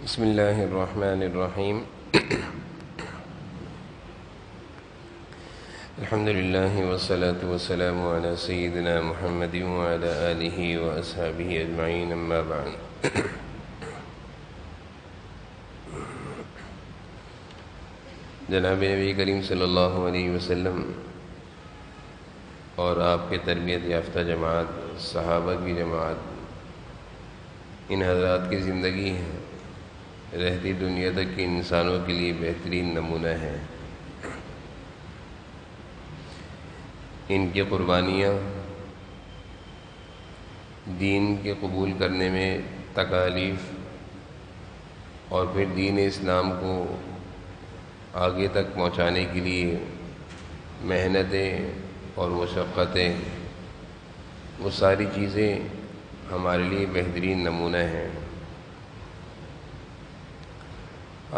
بسم الله الرحمن الرحيم. الحمد لله والصلاة والسلام على سيدنا محمد وعلى آله وأصحابه أجمعين، أما بعد. جناب نبی کریم صلی اللہ علیہ وسلم اور آپ کے تربیت یافتہ جماعت، صحابہ کی جماعت، ان حضرات کی زندگی ہے رہتی دنیا تک کے انسانوں کے لیے بہترین نمونہ ہے. ان کی قربانیاں دین کے قبول کرنے میں تکالیف اور پھر دین اسلام کو آگے تک پہنچانے کے لیے محنتیں اور مشقتیں، وہ ساری چیزیں ہمارے لیے بہترین نمونہ ہیں.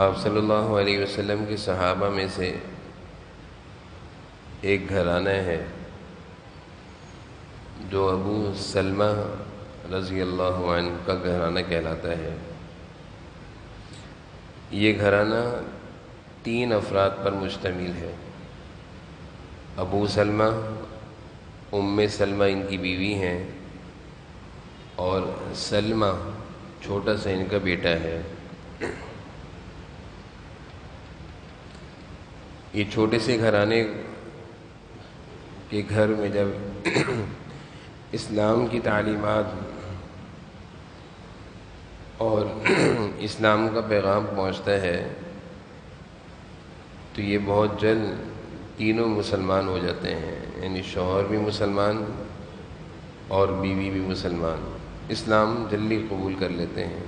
آپ صلی اللہ علیہ وسلم کے صحابہ میں سے ایک گھرانہ ہے جو ابو سلمہ رضی اللہ عنہ کا گھرانہ کہلاتا ہے. یہ گھرانہ 3 افراد پر مشتمل ہے. ابو سلمہ، ام سلمہ ان کی بیوی ہیں، اور سلمہ چھوٹا سا ان کا بیٹا ہے. یہ چھوٹے سے گھرانے کے گھر میں جب اسلام کی تعلیمات اور اسلام کا پیغام پہنچتا ہے تو یہ بہت جلد تینوں مسلمان ہو جاتے ہیں، یعنی شوہر بھی مسلمان اور بیوی بھی مسلمان، اسلام جلدی قبول کر لیتے ہیں.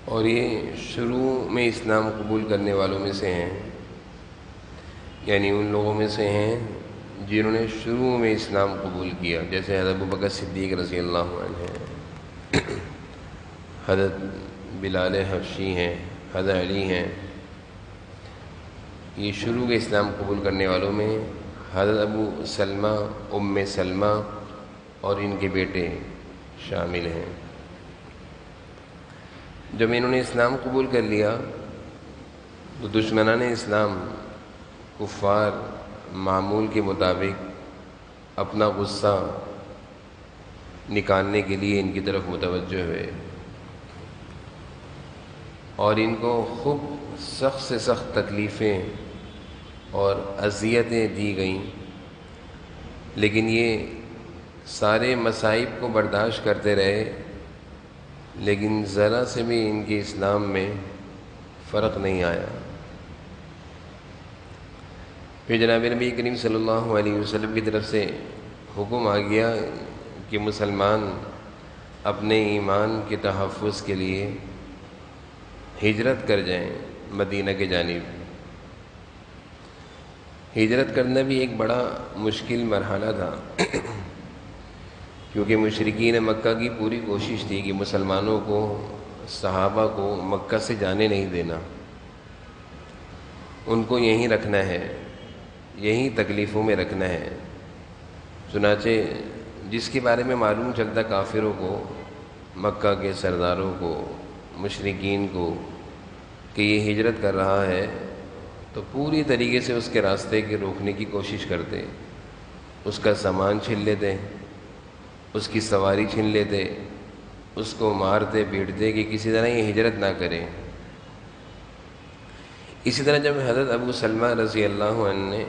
اور یہ شروع میں اسلام قبول کرنے والوں میں سے ہیں، یعنی ان لوگوں میں سے ہیں جنہوں نے شروع میں اسلام قبول کیا، جیسے حضرت ابوبکر صدیق رضی اللہ عنہ ہیں، حضرت بلال حبشی ہیں، حضرت علی ہیں. یہ شروع کے اسلام قبول کرنے والوں میں حضرت ابو سلمہ، ام سلمہ اور ان کے بیٹے شامل ہیں. جب انہوں نے اسلام قبول کر لیا تو دشمنان اسلام، کفار، معمول کے مطابق اپنا غصہ نکالنے کے لیے ان کی طرف متوجہ ہوئے اور ان کو خوب سخت سے سخت تکلیفیں اور اذیتیں دی گئیں، لیکن یہ سارے مصائب کو برداشت کرتے رہے، لیکن ذرا سے بھی ان کے اسلام میں فرق نہیں آیا. پھر جناب نبی کریم صلی اللہ علیہ وسلم کی طرف سے حکم آ گیا کہ مسلمان اپنے ایمان کے تحفظ کے لیے ہجرت کر جائیں مدینہ کے جانب. ہجرت کرنا بھی ایک بڑا مشکل مرحلہ تھا، کیونکہ مشرکین مکہ کی پوری کوشش تھی کہ مسلمانوں کو، صحابہ کو مکہ سے جانے نہیں دینا، ان کو یہیں رکھنا ہے، یہیں تکلیفوں میں رکھنا ہے. چنانچہ جس کے بارے میں معلوم چلتا کافروں کو، مکہ کے سرداروں کو، مشرکین کو کہ یہ ہجرت کر رہا ہے، تو پوری طریقے سے اس کے راستے کے روکنے کی کوشش کرتے، اس کا سامان چھین لیتے، اس کی سواری چھین لیتے، اس کو مارتے پیٹتے کہ کسی طرح یہ ہجرت نہ کرے. اسی طرح جب حضرت ابو سلمہ رضی اللہ عنہ نے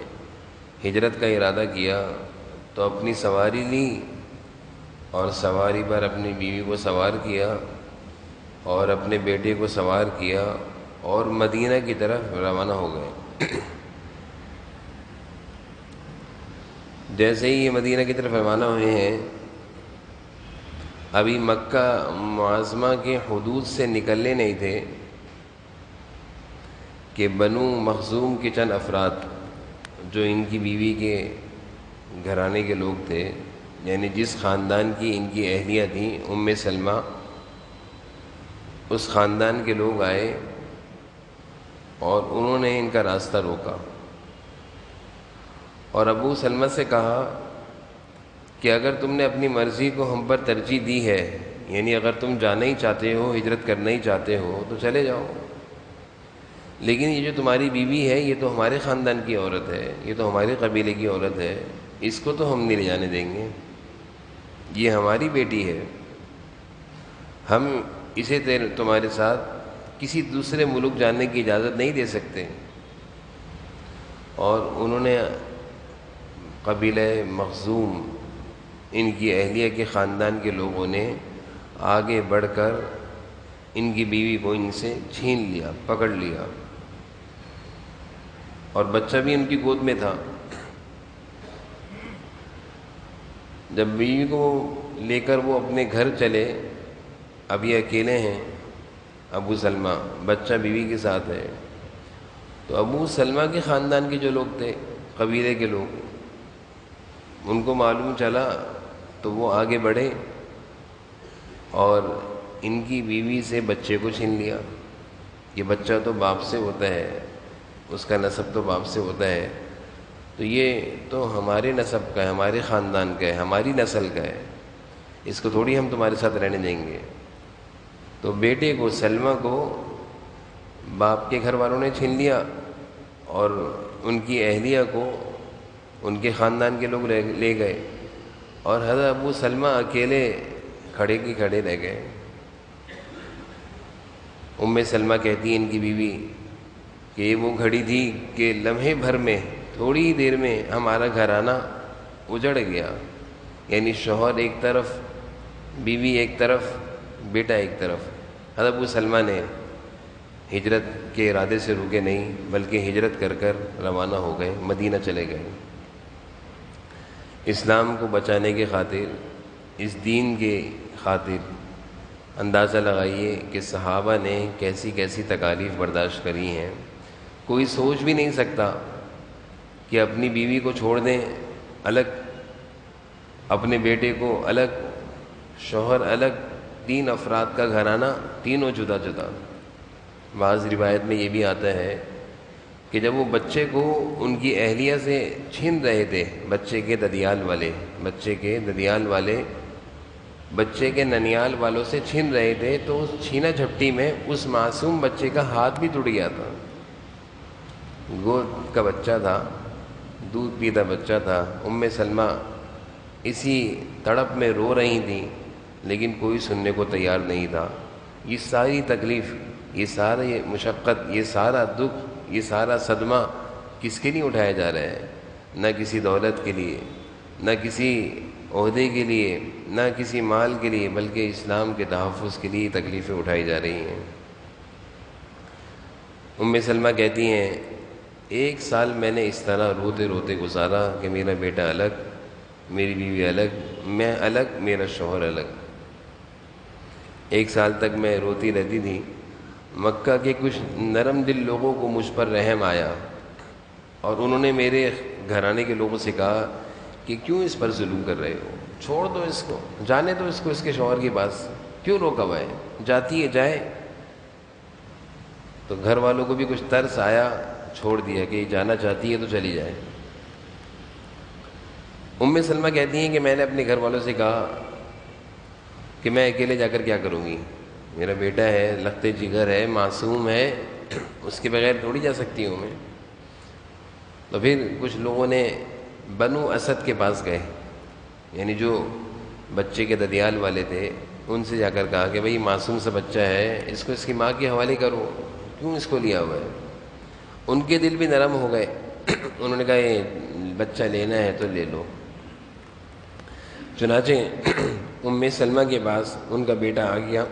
ہجرت کا ارادہ کیا تو اپنی سواری لی اور سواری پر اپنی بیوی کو سوار کیا اور اپنے بیٹے کو سوار کیا اور مدینہ کی طرف روانہ ہو گئے. جیسے ہی یہ مدینہ کی طرف روانہ ہوئے ہیں، ابھی مکہ معظمہ کے حدود سے نکلنے نہیں تھے کہ بنو مخزوم کے چند افراد جو ان کی بیوی کے گھرانے کے لوگ تھے، یعنی جس خاندان کی ان کی اہلیہ تھیں ام سلمہ، اس خاندان کے لوگ آئے اور انہوں نے ان کا راستہ روکا اور ابو سلمہ سے کہا کہ اگر تم نے اپنی مرضی کو ہم پر ترجیح دی ہے یعنی اگر تم جانا ہی چاہتے ہو، ہجرت کرنا ہی چاہتے ہو تو چلے جاؤ، لیکن یہ جو تمہاری بیوی ہے یہ تو ہمارے خاندان کی عورت ہے، یہ تو ہمارے قبیلے کی عورت ہے، اس کو تو ہم نہیں لے جانے دیں گے، یہ ہماری بیٹی ہے، ہم اسے تمہارے ساتھ کسی دوسرے ملک جانے کی اجازت نہیں دے سکتے۔ اور انہوں نے قبیلہ مخزوم، ان کی اہلیہ کے خاندان کے لوگوں نے آگے بڑھ کر ان کی بیوی کو ان سے چھین لیا، پکڑ لیا، اور بچہ بھی ان کی گود میں تھا۔ جب بیوی کو لے کر وہ اپنے گھر چلے، اب یہ اکیلے ہیں، ابو سلمہ، بچہ بیوی کے ساتھ ہے، تو ابو سلمہ کے خاندان کے جو لوگ تھے، قبیلے کے لوگ، ان کو معلوم چلا تو وہ آگے بڑھے اور ان کی بیوی سے بچے کو چھین لیا۔ یہ بچہ تو باپ سے ہوتا ہے، اس کا نسب تو باپ سے ہوتا ہے، تو یہ تو ہمارے نسب کا ہے، ہمارے خاندان کا ہے، ہماری نسل کا ہے، اس کو تھوڑی ہم تمہارے ساتھ رہنے دیں گے۔ تو بیٹے کو، سلمہ کو، باپ کے گھر والوں نے چھین لیا، اور ان کی اہلیہ کو ان کے خاندان کے لوگ لے گئے، اور حضرت ابو سلمہ اکیلے کھڑے کی کھڑے رہ گئے۔ ام سلمہ کہتی ہے ان کی بیوی کہ یہ وہ گھڑی تھی کہ لمحے بھر میں، تھوڑی ہی دیر میں ہمارا گھرانہ اجڑ گیا، یعنی شوہر ایک طرف، بیوی ایک طرف، بیٹا ایک طرف۔ حضرت ابو سلمہ نے ہجرت کے ارادے سے رکے نہیں، بلکہ ہجرت کر کر روانہ ہو گئے، مدینہ چلے گئے۔ اسلام کو بچانے کے خاطر، اس دین کے خاطر، اندازہ لگائیے کہ صحابہ نے کیسی کیسی تکالیف برداشت کری ہیں۔ کوئی سوچ بھی نہیں سکتا کہ اپنی بیوی کو چھوڑ دیں الگ، اپنے بیٹے کو الگ، شوہر الگ، 3 افراد کا گھرانہ، تینوں جدا جدا۔ بعض روایت میں یہ بھی آتا ہے کہ جب وہ بچے کو ان کی اہلیہ سے چھین رہے تھے، بچے کے ددیال والے بچے کے ننیال والوں سے چھین رہے تھے، تو اس چھینا جھپٹی میں اس معصوم بچے کا ہاتھ بھی ٹوٹ گیا تھا، گود کا بچہ تھا، دودھ پیتا بچہ تھا۔ ام سلمہ اسی تڑپ میں رو رہی تھیں، لیکن کوئی سننے کو تیار نہیں تھا۔ یہ ساری تکلیف، یہ ساری مشقت، یہ سارا دکھ، یہ سارا صدمہ کس کے لیے اٹھایا جا رہا ہے؟ نہ کسی دولت کے لیے، نہ کسی عہدے کے لیے، نہ کسی مال کے لیے، بلکہ اسلام کے تحفظ کے لیے تکلیفیں اٹھائی جا رہی ہیں۔ ام سلمہ کہتی ہیں 1 سال میں نے اس طرح روتے روتے گزارا کہ میرا بیٹا الگ، میری بیوی الگ، میں الگ، میرا شوہر الگ۔ 1 سال تک میں روتی رہتی تھی۔ مکہ کے کچھ نرم دل لوگوں کو مجھ پر رحم آیا، اور انہوں نے میرے گھرانے کے لوگوں سے کہا کہ کیوں اس پر ظلم کر رہے ہو، چھوڑ دو اس کو، جانے دو اس کو اس کے شوہر کے پاس، کیوں روکا ہوا ہے، جاتی ہے جائے۔ تو گھر والوں کو بھی کچھ ترس آیا، چھوڑ دیا کہ جانا چاہتی ہے تو چلی جائے۔ ام سلمہ کہتی ہیں کہ میں نے اپنے گھر والوں سے کہا کہ میں اکیلے جا کر کیا کروں گی، میرا بیٹا ہے، لختے جگر ہے، معصوم ہے، اس کے بغیر تھوڑی جا سکتی ہوں میں۔ تو پھر کچھ لوگوں نے بنو اسد کے پاس گئے، یعنی جو بچے کے ددیال والے تھے، ان سے جا کر کہا کہ بھئی معصوم سا بچہ ہے، اس کو اس کی ماں کے حوالے کرو، کیوں اس کو لیا ہوا ہے؟ ان کے دل بھی نرم ہو گئے، انہوں نے کہا یہ بچہ لینا ہے تو لے لو۔ چنانچہ ام سلمہ کے پاس ان کا بیٹا آ گیا،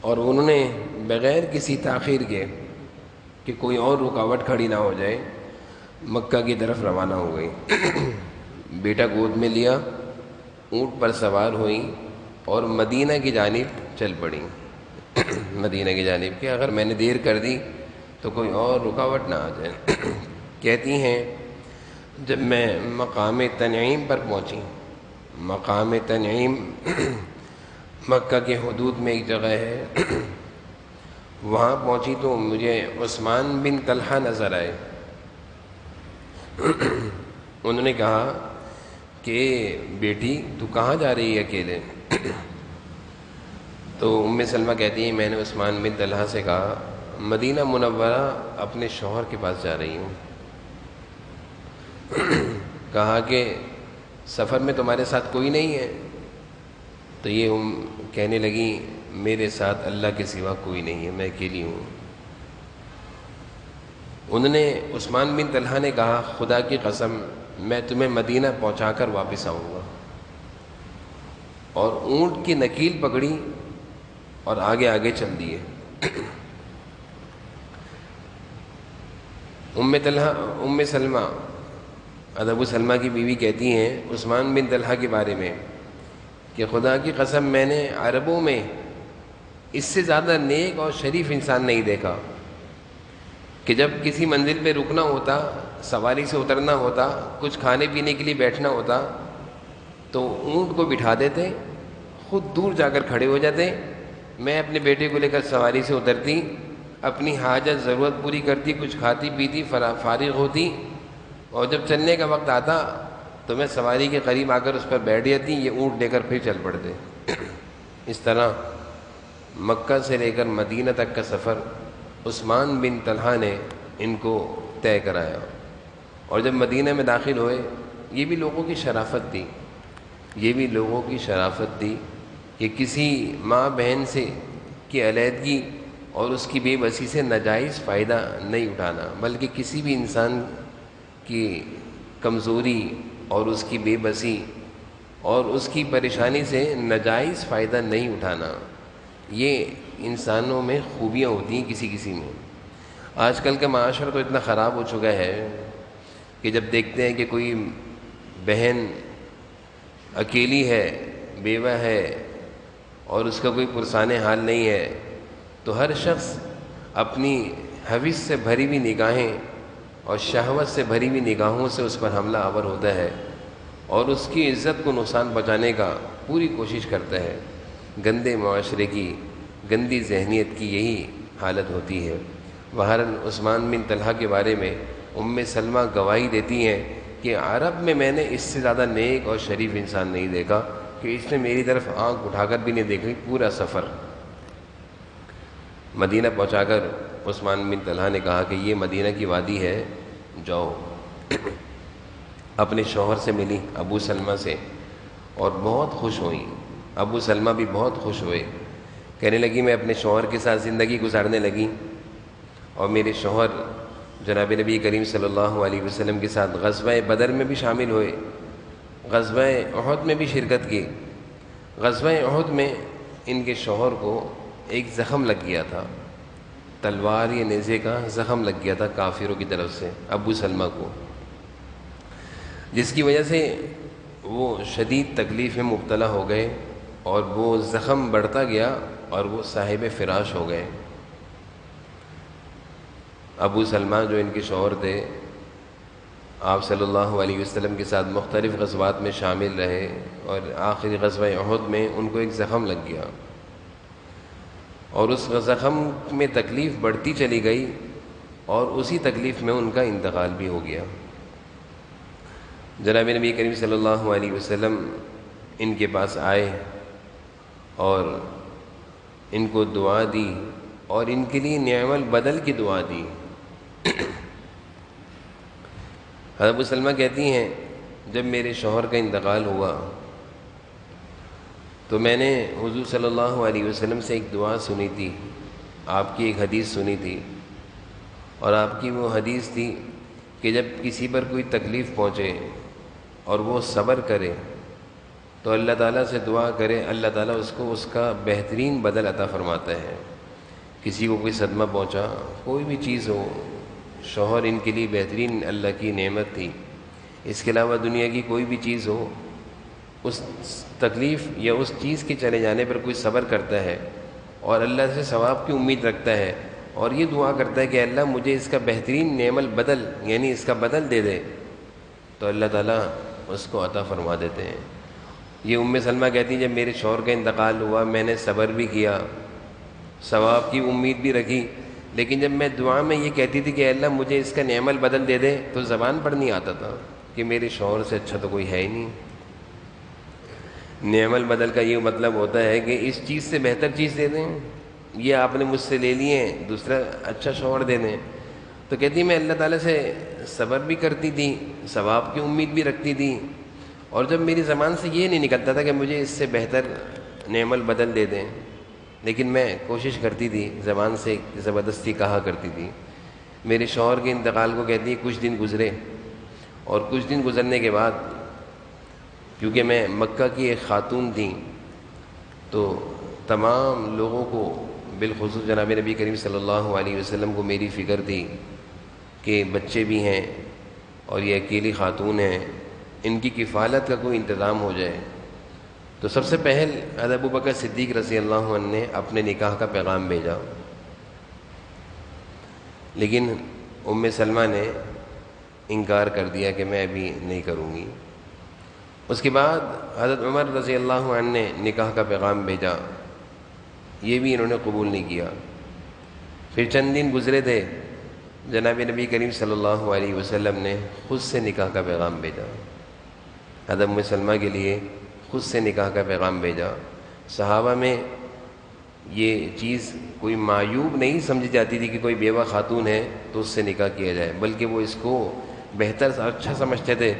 اور انہوں نے بغیر کسی تاخیر کے کہ کوئی اور رکاوٹ کھڑی نہ ہو جائے، مکہ کی طرف روانہ ہو گئی۔ بیٹا گود میں لیا، اونٹ پر سوار ہوئیں اور مدینہ کی جانب چل پڑیں۔ مدینہ کی جانب کہ اگر میں نے دیر کر دی تو کوئی اور رکاوٹ نہ آ جائے۔ کہتی ہیں جب میں مقام تنعیم پر پہنچی، مقام تنعیم مکہ کے حدود میں ایک جگہ ہے، وہاں پہنچی تو مجھے عثمان بن طلحہ نظر آئے۔ انہوں نے کہا کہ بیٹی تو کہاں جا رہی ہے اکیلے؟ تو ام سلمہ کہتی ہیں میں نے عثمان بن طلحہ سے کہا مدینہ منورہ اپنے شوہر کے پاس جا رہی ہوں. کہا کہ سفر میں تمہارے ساتھ کوئی نہیں ہے؟ تو یہ کہنے لگی میرے ساتھ اللہ کے سوا کوئی نہیں ہے، میں اکیلی ہوں. انہوں نے عثمان بن طلحہ نے کہا خدا کی قسم میں تمہیں مدینہ پہنچا کر واپس آؤں گا. اور اونٹ کی نکیل پکڑی اور آگے آگے چل دیے. ام سلمہ ابو سلمہ کی بیوی کہتی ہیں عثمان بن طلحہ کے بارے میں کہ خدا کی قسم میں نے عربوں میں اس سے زیادہ نیک اور شریف انسان نہیں دیکھا کہ جب کسی منزل پہ رکنا ہوتا، سواری سے اترنا ہوتا، کچھ کھانے پینے کے لیے بیٹھنا ہوتا تو اونٹ کو بٹھا دیتے، خود دور جا کر کھڑے ہو جاتے. میں اپنے بیٹے کو لے کر سواری سے اترتی، اپنی حاجت ضرورت پوری کرتی، کچھ کھاتی پیتی، فارغ ہوتی، اور جب چلنے کا وقت آتا تو میں سواری کے قریب آ کر اس پر بیٹھ جاتی، یہ اونٹ لے کر پھر چل پڑتے. اس طرح مکہ سے لے کر مدینہ تک کا سفر عثمان بن طلحہ نے ان کو طے کرایا. اور جب مدینہ میں داخل ہوئے، یہ بھی لوگوں کی شرافت تھی، یہ بھی لوگوں کی شرافت تھی کہ کسی ماں بہن سے کی علیحدگی اور اس کی بے بسی سے ناجائز فائدہ نہیں اٹھانا، بلکہ کسی بھی انسان کی کمزوری اور اس کی بے بسی اور اس کی پریشانی سے ناجائز فائدہ نہیں اٹھانا. یہ انسانوں میں خوبیاں ہوتی ہیں کسی کسی میں. آج کل کا معاشرہ تو اتنا خراب ہو چکا ہے کہ جب دیکھتے ہیں کہ کوئی بہن اکیلی ہے، بیوہ ہے اور اس کا کوئی پرسان حال نہیں ہے، تو ہر شخص اپنی حوث سے بھری ہوئی نگاہیں اور شہوت سے بھری ہوئی نگاہوں سے اس پر حملہ آور ہوتا ہے اور اس کی عزت کو نقصان پہنچانے کا پوری کوشش کرتا ہے. گندے معاشرے کی، گندی ذہنیت کی یہی حالت ہوتی ہے. بہرحال عثمان بن طلحہ کے بارے میں ام سلمہ گواہی دیتی ہیں کہ عرب میں میں نے اس سے زیادہ نیک اور شریف انسان نہیں دیکھا کہ اس نے میری طرف آنکھ اٹھا کر بھی نہیں دیکھی. پورا سفر مدینہ پہنچا کر عثمان بن طلحہ نے کہا کہ یہ مدینہ کی وادی ہے، جاؤ. اپنے شوہر سے ملی ابو سلمہ سے اور بہت خوش ہوئیں. ابو سلمہ بھی بہت خوش ہوئے، کہنے لگی میں اپنے شوہر کے ساتھ زندگی گزارنے لگی اور میرے شوہر جناب نبی کریم صلی اللہ علیہ وسلم کے ساتھ غزوہ بدر میں بھی شامل ہوئے، غزوہ احد میں بھی شرکت کی. غزوہ احد میں ان کے شوہر کو ایک زخم لگ گیا تھا، تلوار یا نیزے کا زخم لگ گیا تھا کافروں کی طرف سے ابو سلمہ کو، جس کی وجہ سے وہ شدید تکلیف میں مبتلا ہو گئے اور وہ زخم بڑھتا گیا اور وہ صاحب فراش ہو گئے. ابو سلمہ جو ان کے شوہر تھے، آپ صلی اللہ علیہ وسلم کے ساتھ مختلف غزوات میں شامل رہے اور آخری غزوہ احد میں ان کو ایک زخم لگ گیا اور اس زخم میں تکلیف بڑھتی چلی گئی اور اسی تکلیف میں ان کا انتقال بھی ہو گیا. جناب نبی کریم صلی اللہ علیہ وسلم ان کے پاس آئے اور ان کو دعا دی اور ان کے لیے نعم البدل کی دعا دی. حضرت ابو سلمہ کہتی ہیں جب میرے شوہر کا انتقال ہوا تو میں نے حضور صلی اللہ علیہ وسلم سے ایک دعا سنی تھی، آپ کی ایک حدیث سنی تھی، اور آپ کی وہ حدیث تھی کہ جب کسی پر کوئی تکلیف پہنچے اور وہ صبر کرے تو اللہ تعالیٰ سے دعا کرے، اللہ تعالیٰ اس کو اس کا بہترین بدل عطا فرماتا ہے. کسی کو کوئی صدمہ پہنچا، کوئی بھی چیز ہو، شوہر ان کے لیے بہترین اللہ کی نعمت تھی. اس کے علاوہ دنیا کی کوئی بھی چیز ہو، اس تکلیف یا اس چیز کے چلے جانے پر کوئی صبر کرتا ہے اور اللہ سے ثواب کی امید رکھتا ہے اور یہ دعا کرتا ہے کہ اللہ مجھے اس کا بہترین نعم البدل یعنی اس کا بدل دے دے، تو اللہ تعالیٰ اس کو عطا فرما دیتے ہیں. یہ ام سلمہ کہتی ہیں جب میرے شوہر کا انتقال ہوا میں نے صبر بھی کیا، ثواب کی امید بھی رکھی، لیکن جب میں دعا میں یہ کہتی تھی کہ اللہ مجھے اس کا نعم البدل دے دے تو زبان پر نہیں آتا تھا کہ میرے شوہر سے اچھا تو کوئی ہے ہی نہیں. نعم البدل کا یہ مطلب ہوتا ہے کہ اس چیز سے بہتر چیز دے دیں، یہ آپ نے مجھ سے لے لیے ہیں، دوسرا اچھا شوہر دے دیں۔ تو کہتی میں اللہ تعالیٰ سے صبر بھی کرتی تھی، ثواب کی امید بھی رکھتی تھی، اور جب میری زبان سے یہ نہیں نکلتا تھا کہ مجھے اس سے بہتر نعم البدل دے دیں، لیکن میں کوشش کرتی تھی، زبان سے زبردستی کہا کرتی تھی۔ میرے شوہر کے انتقال کو کہتی ہے کچھ دن گزرے، اور کچھ دن گزرنے کے بعد کیونکہ میں مکہ کی ایک خاتون تھی تو تمام لوگوں کو بالخصوص جناب نبی کریم صلی اللہ علیہ وسلم کو میری فکر تھی کہ بچے بھی ہیں اور یہ اکیلی خاتون ہیں، ان کی کفالت کا کوئی انتظام ہو جائے۔ تو سب سے پہل حضرت ابوبکر صدیق رضی اللہ عنہ نے اپنے نکاح کا پیغام بھیجا، لیکن ام سلمہ نے انکار کر دیا کہ میں ابھی نہیں کروں گی۔ اس کے بعد حضرت عمر رضی اللہ عنہ نے نکاح کا پیغام بھیجا، یہ بھی انہوں نے قبول نہیں کیا۔ پھر چند دن گزرے تھے، جناب نبی کریم صلی اللہ علیہ وسلم نے خود سے نکاح کا پیغام بھیجا، حضرت ام سلمہ کے لیے خود سے نکاح کا پیغام بھیجا۔ صحابہ میں یہ چیز کوئی معیوب نہیں سمجھی جاتی تھی کہ کوئی بیوہ خاتون ہے تو اس سے نکاح کیا جائے، بلکہ وہ اس کو بہتر اچھا سمجھتے تھے،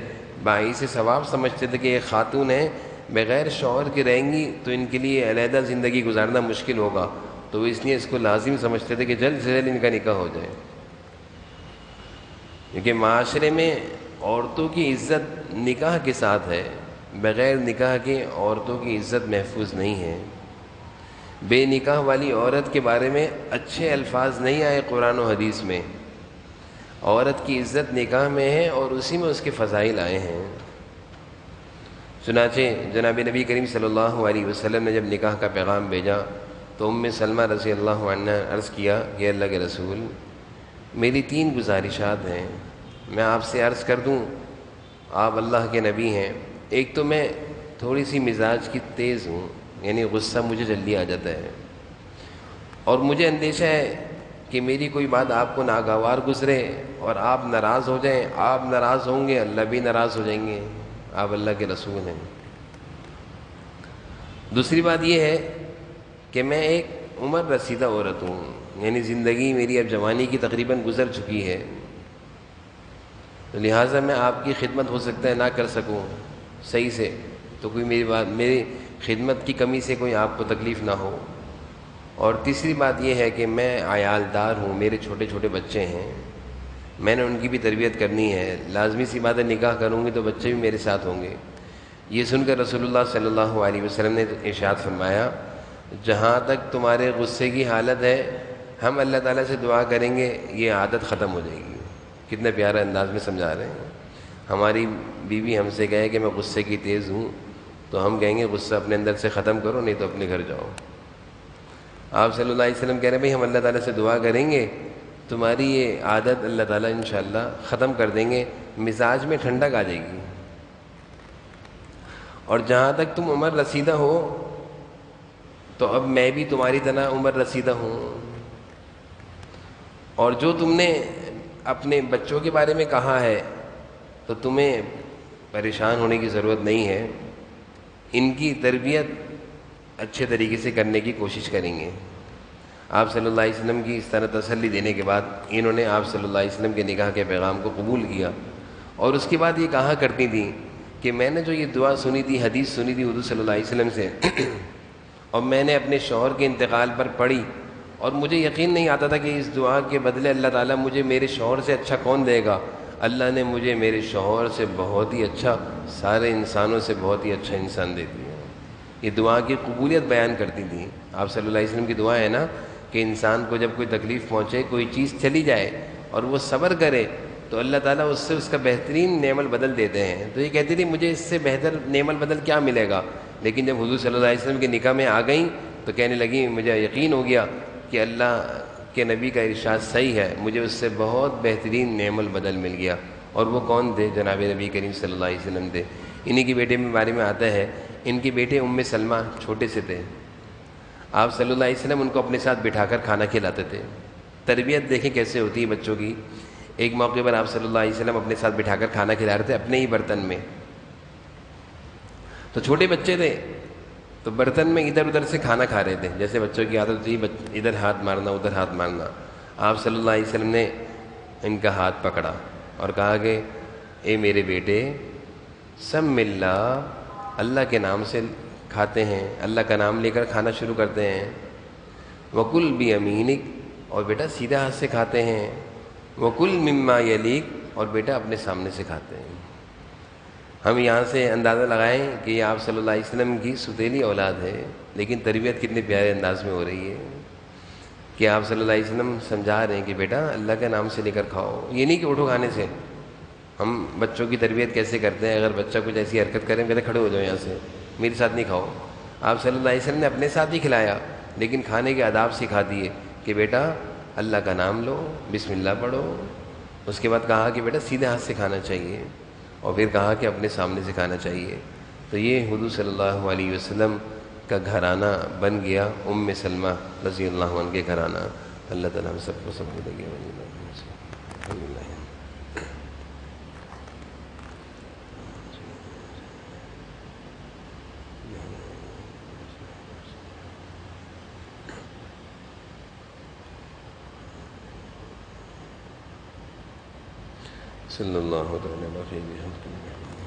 باعث ثواب سمجھتے تھے کہ یہ خاتون ہیں، بغیر شوہر کے رہیں گی تو ان کے لیے علیحدہ زندگی گزارنا مشکل ہوگا، تو اس لیے اس کو لازم سمجھتے تھے کہ جلد سے جلد ان کا نکاح ہو جائے، کیونکہ معاشرے میں عورتوں کی عزت نکاح کے ساتھ ہے، بغیر نکاح کے عورتوں کی عزت محفوظ نہیں ہے۔ بے نکاح والی عورت کے بارے میں اچھے الفاظ نہیں آئے قرآن و حدیث میں، عورت کی عزت نکاح میں ہے اور اسی میں اس کے فضائل آئے ہیں۔ چنانچہ جناب نبی کریم صلی اللہ علیہ وسلم نے جب نکاح کا پیغام بھیجا تو ام سلمہ رضی اللہ عنہ نے عرض کیا کہ اللہ کے رسول، میری 3 گزارشات ہیں، میں آپ سے عرض کر دوں، آپ اللہ کے نبی ہیں۔ ایک تو میں تھوڑی سی مزاج کی تیز ہوں، یعنی غصہ مجھے جلدی آ جاتا ہے، اور مجھے اندیشہ ہے کہ میری کوئی بات آپ کو ناگوار گزرے اور آپ ناراض ہو جائیں، آپ ناراض ہوں گے اللہ بھی ناراض ہو جائیں گے، آپ اللہ کے رسول ہیں۔ دوسری بات یہ ہے کہ میں ایک عمر رسیدہ عورت ہوں، یعنی زندگی میری اب جوانی کی تقریباً گزر چکی ہے، تو لہٰذا میں آپ کی خدمت ہو سکتا ہے نہ کر سکوں صحیح سے، تو کوئی میری خدمت کی کمی سے کوئی آپ کو تکلیف نہ ہو۔ اور تیسری بات یہ ہے کہ میں عیال دار ہوں، میرے چھوٹے چھوٹے بچے ہیں، میں نے ان کی بھی تربیت کرنی ہے، لازمی سی بات ہے نکاح کروں گی تو بچے بھی میرے ساتھ ہوں گے۔ یہ سن کر رسول اللہ صلی اللہ علیہ وسلم نے ارشاد فرمایا، جہاں تک تمہارے غصے کی حالت ہے ہم اللہ تعالیٰ سے دعا کریں گے یہ عادت ختم ہو جائے گی۔ کتنے پیارے انداز میں سمجھا رہے ہیں۔ ہماری بیوی ہم سے کہے کہ میں غصے کی تیز ہوں تو ہم کہیں گے غصہ اپنے اندر سے ختم کرو، نہیں تو اپنے گھر جاؤ۔ آپ صلی اللہ علیہ وسلم کہہ رہے ہیں بھائی ہم اللہ تعالیٰ سے دعا کریں گے تمہاری یہ عادت اللہ تعالیٰ انشاءاللہ ختم کر دیں گے، مزاج میں ٹھنڈک آ جائے گی۔ اور جہاں تک تم عمر رسیدہ ہو تو اب میں بھی تمہاری طرح عمر رسیدہ ہوں، اور جو تم نے اپنے بچوں کے بارے میں کہا ہے تو تمہیں پریشان ہونے کی ضرورت نہیں ہے، ان کی تربیت اچھے طریقے سے کرنے کی کوشش کریں گے۔ آپ صلی اللہ علیہ وسلم کی اس طرح تسلی دینے کے بعد انہوں نے آپ صلی اللہ علیہ وسلم کے نکاح کے پیغام کو قبول کیا، اور اس کے بعد یہ کہا کرتی تھیں کہ میں نے جو یہ دعا سنی تھی، حدیث سنی تھی حضور صلی اللہ علیہ وسلم سے، اور میں نے اپنے شوہر کے انتقال پر پڑھی، اور مجھے یقین نہیں آتا تھا کہ اس دعا کے بدلے اللہ تعالیٰ مجھے میرے شوہر سے اچھا کون دے گا۔ اللہ نے مجھے میرے شوہر سے بہت ہی اچھا، سارے انسانوں سے بہت ہی اچھا انسان دے دیا۔ یہ دعا کی قبولیت بیان کرتی تھیں آپ صلی اللہ علیہ وسلم کی دعا ہے نا کہ انسان کو جب کوئی تکلیف پہنچے، کوئی چیز چلی جائے اور وہ صبر کرے تو اللہ تعالیٰ اس سے اس کا بہترین نعم البدل دیتے ہیں۔ تو یہ کہتی تھی مجھے اس سے بہتر نعم البدل کیا ملے گا، لیکن جب حضور صلی اللہ علیہ وسلم کے نکاح میں آ گئیں تو کہنے لگی مجھے یقین ہو گیا کہ اللہ کے نبی کا ارشاد صحیح ہے، مجھے اس سے بہت بہترین نعم البدل مل گیا۔ اور وہ کون تھے؟ جناب نبی کریم صلی اللہ علیہ وسلم تھے۔ انہی کے بیٹے کے بارے میں آتا ہے، ان کے بیٹے ام سلمہ چھوٹے سے تھے، آپ صلی اللہ علیہ وسلم ان کو اپنے ساتھ بٹھا کر کھانا کھلاتے تھے۔ تربیت دیکھیں کیسے ہوتی ہے بچوں کی۔ ایک موقع پر آپ صلی اللہ علیہ وسلم اپنے ساتھ بٹھا کر کھانا کھلا رہے تھے اپنے ہی برتن میں، تو چھوٹے بچے تھے تو برتن میں ادھر ادھر سے کھانا کھا رہے تھے، جیسے بچوں کی عادت تھی ادھر ہاتھ مارنا ادھر ہاتھ مارنا۔ آپ صلی اللہ علیہ وسلم نے ان کا ہاتھ پکڑا اور کہا کہ اے میرے بیٹے، سم اللہ، اللہ کے نام سے کھاتے ہیں، اللہ کا نام لے کر کھانا شروع کرتے ہیں، وکل بیمینک، اور بیٹا سیدھے ہاتھ سے کھاتے ہیں، وکل مما یلیک، اور بیٹا اپنے سامنے سے کھاتے ہیں۔ ہم یہاں سے اندازہ لگائیں کہ یہ آپ صلی اللہ علیہ وسلم کی ستیلی اولاد ہے، لیکن تربیت کتنے پیارے انداز میں ہو رہی ہے کہ آپ صلی اللہ علیہ وسلم سمجھا رہے ہیں کہ بیٹا اللہ کے نام سے لے کر کھاؤ، یہ نہیں کہ اٹھو کھانے سے۔ ہم بچوں کی تربیت کیسے کرتے ہیں؟ اگر بچہ کچھ ایسی حرکت کرے کہتے کھڑے ہو جاؤ یہاں سے، میرے ساتھ نہیں کھاؤ۔ آپ صلی اللہ علیہ وسلم نے اپنے ساتھ ہی کھلایا، لیکن کھانے کے آداب سکھا دیے کہ بیٹا اللہ کا نام لو، بسم اللہ پڑھو، اس کے بعد کہا کہ بیٹا سیدھے ہاتھ سے کھانا چاہیے، اور پھر کہا کہ اپنے سامنے سے کھانا چاہیے۔ تو یہ حضور صلی اللہ علیہ وسلم کا گھرانہ بن گیا، ام سلمہ رضی اللہ عنہ کے گھرانہ۔ اللہ تعالیٰ ہم سب کو سمجھ لگے۔ الحمد للہ۔ صلی اللہ علیہ وسلم۔